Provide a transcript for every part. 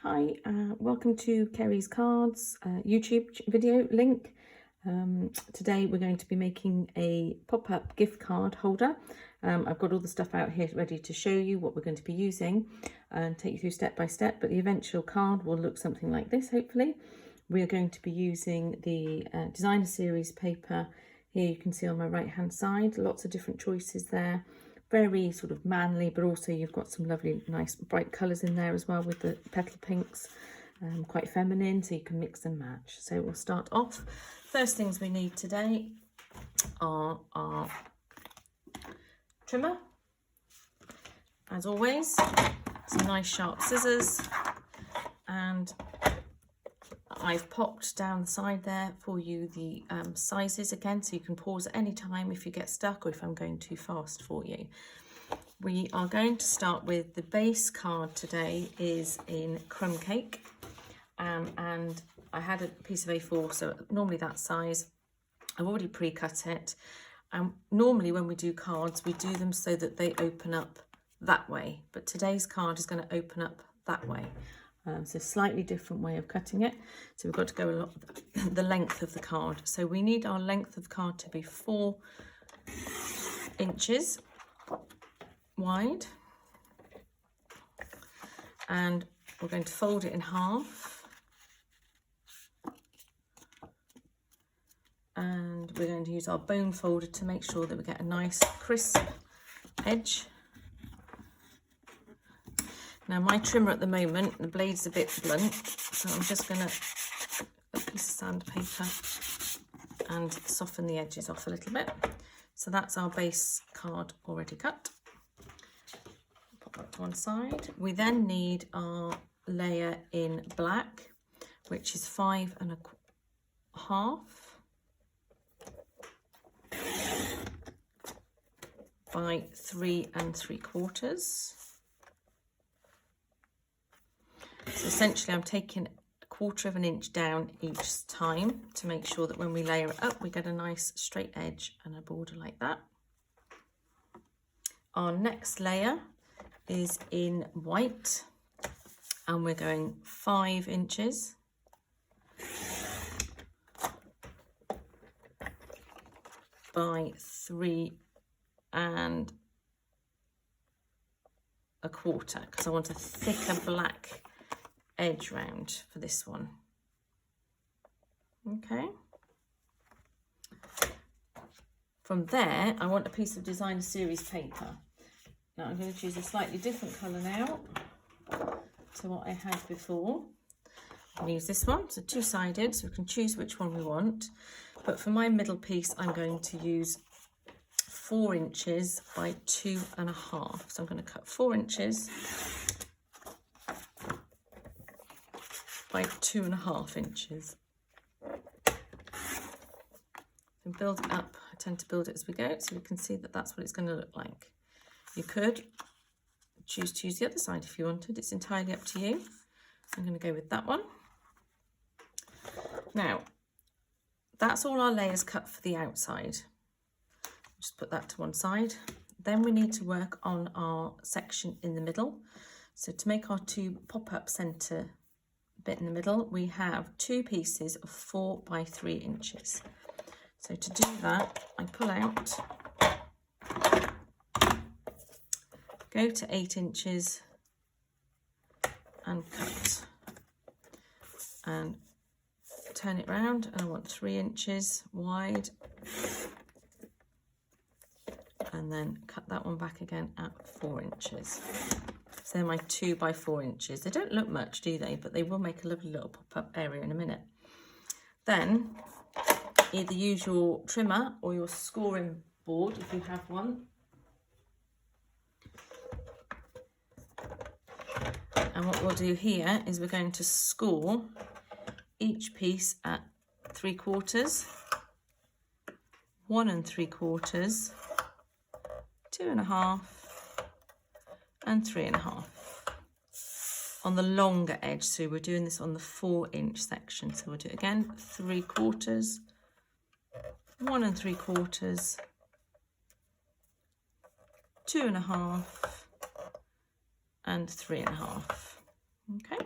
Hi, welcome to Kerry's Cards YouTube video link. Today we're going to be making a pop-up gift card holder. I've got all the stuff out here ready to show you what we're going to be using and take you through step by step, but the eventual card will look something like this, hopefully. We are going to be using the designer series paper. Here you can see on my right hand side, lots of different choices there. Very sort of manly, but also you've got some lovely, nice, bright colours in there as well with the petal pinks, quite feminine, so you can mix and match. So we'll start off. First things we need today are our trimmer, as always, some nice sharp scissors, and I've popped down the side there for you the sizes again, so you can pause at any time if you get stuck or if I'm going too fast for you. We are going to start with the base card today is in crumb cake, and I had a piece of A4, so normally that size. I've already pre-cut it, and normally when we do cards we do them so that they open up that way, but today's card is going to open up that way. So slightly different way of cutting it. So we've got to go a lot the length of the card. So we need our length of the card to be 4 inches wide, and we're going to fold it in half, and we're going to use our bone folder to make sure that we get a nice crisp edge. Now my trimmer at the moment, the blade's a bit blunt, so I'm just going to a piece of sandpaper and soften the edges off a little bit. So that's our base card already cut. Pop that to one side. We then need our layer in black, which is 5 1/2 by 3 3/4. So essentially I'm taking 1/4 of an inch down each time to make sure that when we layer it up we get a nice straight edge and a border like that. Our next layer is in white, and we're going 5 inches by 3 1/4, because I want a thicker black edge round for this one. Okay, from there I want a piece of designer series paper. Now I'm going to choose a slightly different colour now to what I had before. I'm going to use this one, so two-sided, so we can choose which one we want, but for my middle piece I'm going to use 4 inches by 2 1/2. So I'm going to cut 4 inches by 2 1/2 inches. And build it up. I tend to build it as we go, so we can see that that's what it's going to look like. You could choose to use the other side if you wanted. It's entirely up to you. I'm going to go with that one. Now, that's all our layers cut for the outside. Just put that to one side. Then we need to work on our section in the middle. So to make our 2 pop-up centre bit in the middle, we have 2 pieces of 4 by 3 inches. So to do that, I pull out, go to 8 inches and cut, and turn it round, and I want 3 inches wide, and then cut that one back again at 4 inches. So they're my 2 by 4 inches. They don't look much, do they? But they will make a lovely little pop-up area in a minute. Then either use your trimmer or your scoring board if you have one. And what we'll do here is we're going to score each piece at 3/4, 1 3/4, 2 1/2, and 3 1/2 on the longer edge. So we're doing this on the 4-inch section. So we'll do it again, 3/4, 1 3/4, 2 1/2, and 3 1/2. Okay,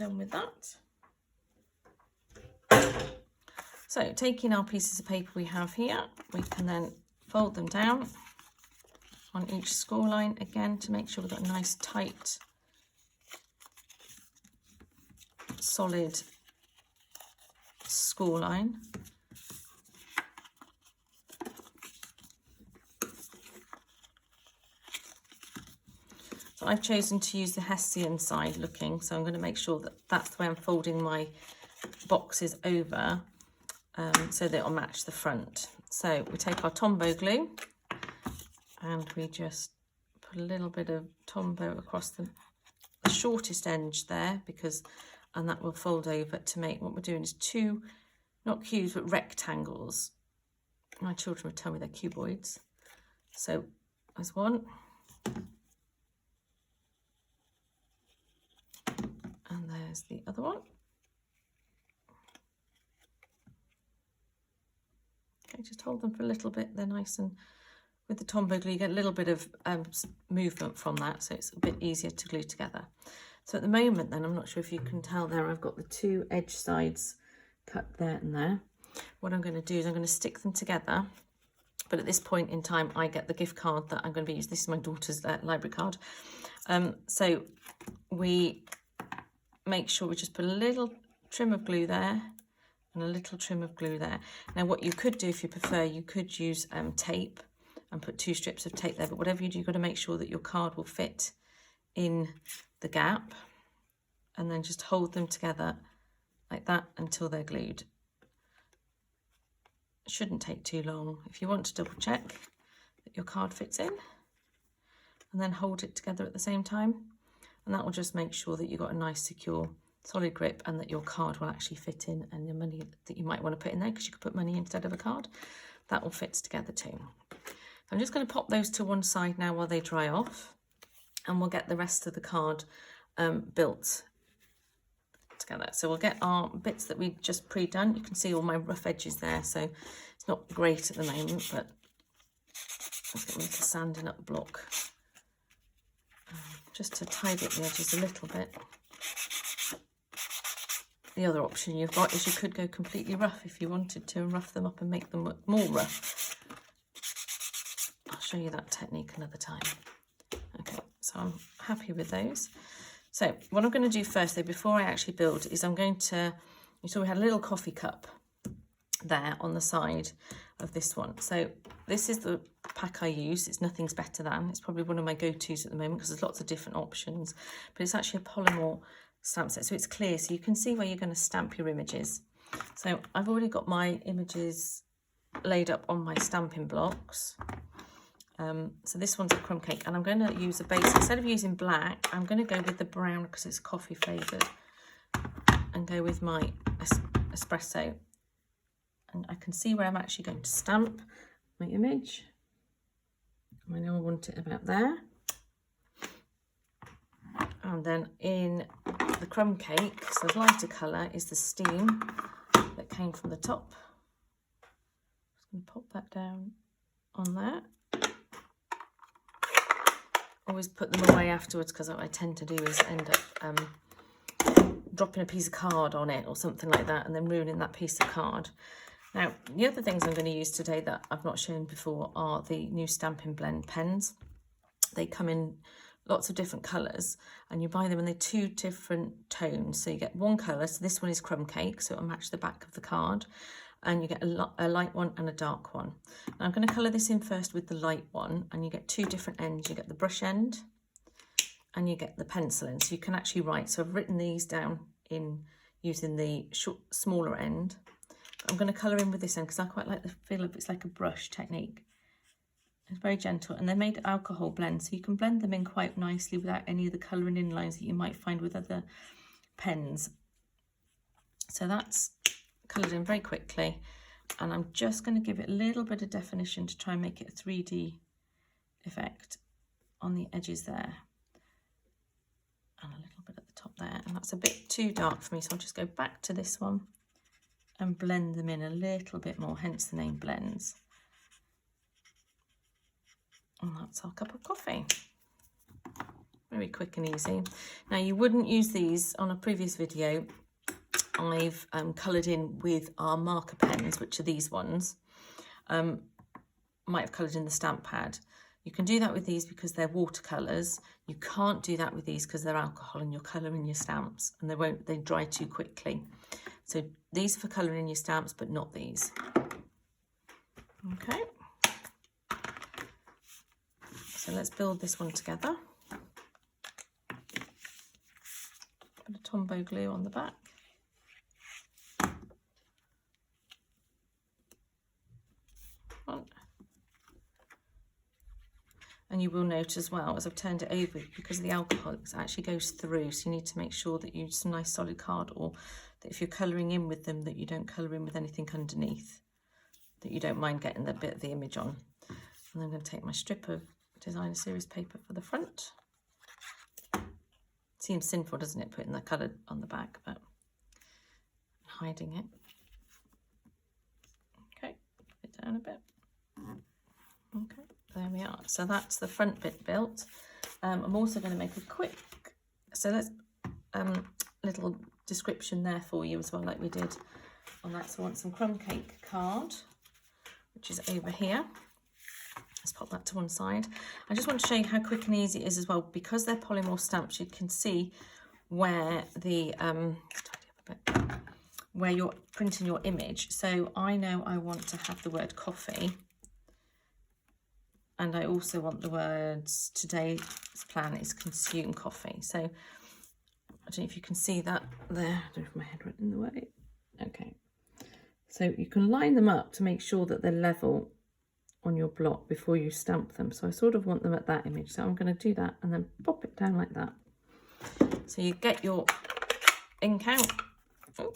done with that. So taking our pieces of paper we have here, we can then fold them down on each score line again to make sure we've got a nice tight solid score line. So I've chosen to use the Hessian side looking, so I'm going to make sure that that's the way I'm folding my boxes over, so that it'll match the front. So we take our Tombow glue and we just put a little bit of Tombow across the shortest edge there, and that will fold over to make, what we're doing is two, not cubes, but rectangles. My children would tell me they're cuboids. So there's one. And there's the other one. Okay, just hold them for a little bit. They're nice, and with the Tombow glue you get a little bit of movement from that, so it's a bit easier to glue together. So at the moment then, I'm not sure if you can tell there, I've got the two edge sides cut there and there. What I'm going to do is I'm going to stick them together, but at this point in time I get the gift card that I'm going to be using. This is my daughter's library card. So we make sure we just put a little trim of glue there and a little trim of glue there. Now what you could do, if you prefer, you could use tape and put 2 strips of tape there, but whatever you do, you've got to make sure that your card will fit in the gap, and then just hold them together like that until they're glued. It shouldn't take too long. If you want to double check that your card fits in, and then hold it together at the same time, and that will just make sure that you've got a nice secure solid grip and that your card will actually fit in, and the money that you might want to put in there, because you could put money instead of a card, that will fit together too. I'm just going to pop those to one side now while they dry off, and we'll get the rest of the card built together. So we'll get our bits that we just pre-done. You can see all my rough edges there, so it's not great at the moment, but let's get rid of the sanding up block just to tidy up the edges a little bit. The other option you've got is you could go completely rough if you wanted to, and rough them up and make them look more rough. I'll show you that technique another time. Okay, so I'm happy with those. So what I'm going to do first though, before I actually build, is I'm going to, you saw we had a little coffee cup there on the side of this one. So this is the pack I use. It's Nothing's Better Than. It's probably one of my go-tos at the moment because there's lots of different options, but it's actually a polymer stamp set, so it's clear, so you can see where you're going to stamp your images. So I've already got my images laid up on my stamping blocks. So this one's a crumb cake, and I'm going to use a base. Instead of using black, I'm going to go with the brown because it's coffee flavoured, and go with my espresso. And I can see where I'm actually going to stamp my image. I know I want it about there. And then in the crumb cake, so the lighter colour is the steam that came from the top. Just going to pop that down on there. Always put them away afterwards, because what I tend to do is end up dropping a piece of card on it or something like that, and then ruining that piece of card. Now, the other things I'm going to use today that I've not shown before are the new Stampin' Blend pens. They come in lots of different colours, and you buy them and they're 2 different tones. So you get one colour, so this one is crumb cake, so it'll match the back of the card, and you get a light one and a dark one. Now I'm going to colour this in first with the light one, and you get 2 different ends. You get the brush end and you get the pencil end, so you can actually write. So I've written these down in using the smaller end. I'm going to colour in with this end because I quite like the feel of it's like a brush technique. It's very gentle, and they're made alcohol blends, so you can blend them in quite nicely without any of the colouring in lines that you might find with other pens. So that's coloured in very quickly, and I'm just going to give it a little bit of definition to try and make it a 3D effect on the edges there, and a little bit at the top there, and that's a bit too dark for me, so I'll just go back to this one and blend them in a little bit more, hence the name Blends. And that's our cup of coffee. Very quick and easy. Now you wouldn't use these on a previous video. I've coloured in with our marker pens, which are these ones. Might have coloured in the stamp pad. You can do that with these because they're watercolours. You can't do that with these because they're alcohol and you're colouring your stamps, and they dry too quickly. So these are for colouring in your stamps, but not these. Okay. So let's build this one together. Put a Tombow glue on the back. And you will note as well, as I've turned it over, because of the alcohol, it actually goes through. So you need to make sure that you use some nice solid card, or that if you're colouring in with them, that you don't colour in with anything underneath, that you don't mind getting that bit of the image on. And I'm going to take my strip of designer series paper for the front. Seems sinful, doesn't it, putting that colour on the back, but hiding it. Okay, put it down a bit. Okay. There we are. So that's the front bit built. I'm also going to make a quick, so let's little description there for you as well, like we did on that. So I want some crumb cake card, which is over here. Let's pop that to one side. I just want to show you how quick and easy it is as well, because they're polymorph stamps. You can see where the where you're printing your image. So I know I want to have the word coffee. And I also want the words, today's plan is consume coffee. So I don't know if you can see that there. I don't know if my head went in the way. Okay. So you can line them up to make sure that they're level on your block before you stamp them. So I sort of want them at that image. So I'm going to do that and then pop it down like that. So you get your ink out. Oh.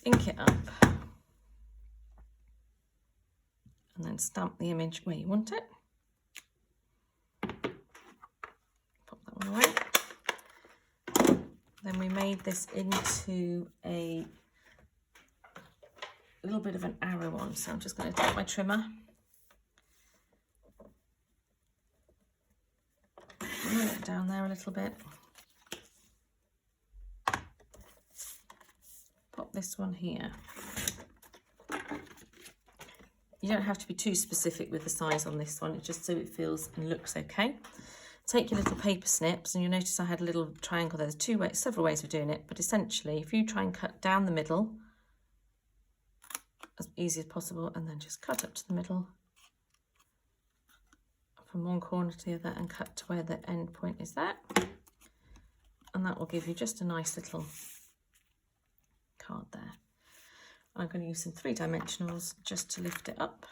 Ink it up and then stamp the image where you want it. Pop that one away. Then we made this into a little bit of an arrow on, so I'm just going to take my trimmer, roll it down there a little bit. Pop this one here. You don't have to be too specific with the size on this one, it's just so it feels and looks okay. Take your little paper snips, and you'll notice I had a little triangle there. There's two ways, several ways of doing it, but essentially if you try and cut down the middle as easy as possible, and then just cut up to the middle from one corner to the other and cut to where the end point is there, and that will give you just a nice little card there. I'm going to use some 3-dimensionals just to lift it up.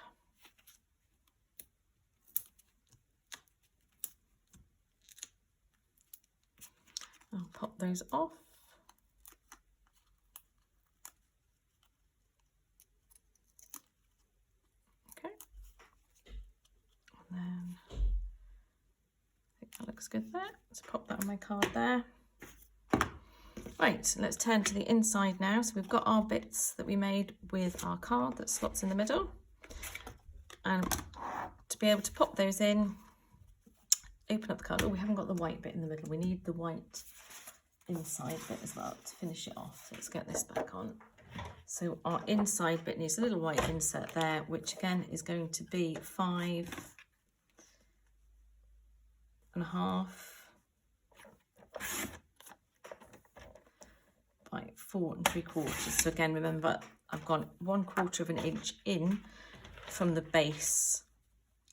I'll pop those off. Okay. And then I think that looks good there. Let's pop that on my card there. Right, let's turn to the inside now. So we've got our bits that we made with our card that slots in the middle. And to be able to pop those in, open up the card. Oh, we haven't got the white bit in the middle. We need the white inside bit as well to finish it off. So let's get this back on. So our inside bit needs a little white insert there, which again is going to be 5.5 by 4 3/4. So again, remember, I've gone 1/4 of an inch in from the base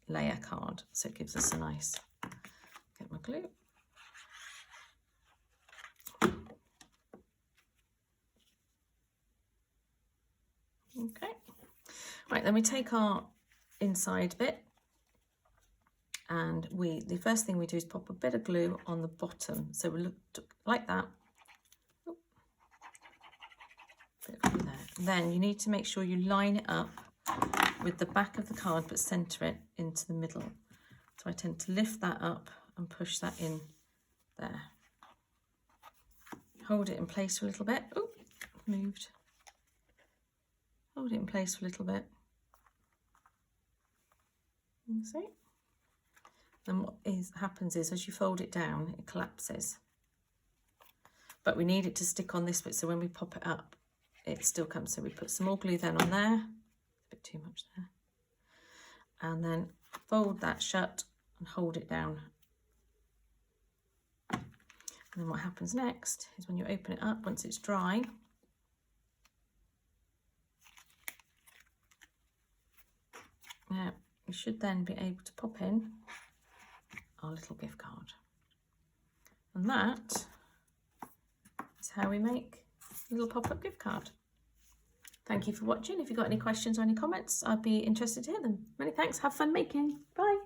layer card, so it gives us a nice, get my glue. Okay, right, then we take our inside bit, and the first thing we do is pop a bit of glue on the bottom. So we look like that. Then you need to make sure you line it up with the back of the card, but center it into the middle. So I tend to lift that up and push that in there. Hold it in place for a little bit. Oh, moved. Hold it in place for a little bit. You see? Then what happens is as you fold it down, it collapses. But we need it to stick on this bit, so when we pop it up, it still comes. So we put some more glue then on there, a bit too much there, and then fold that shut and hold it down. And then what happens next is when you open it up, once it's dry, now we should then be able to pop in our little gift card. And that is how we make a little pop-up gift card. Thank you for watching. If you've got any questions or any comments, I'd be interested to hear them. Many thanks. Have fun making. Bye.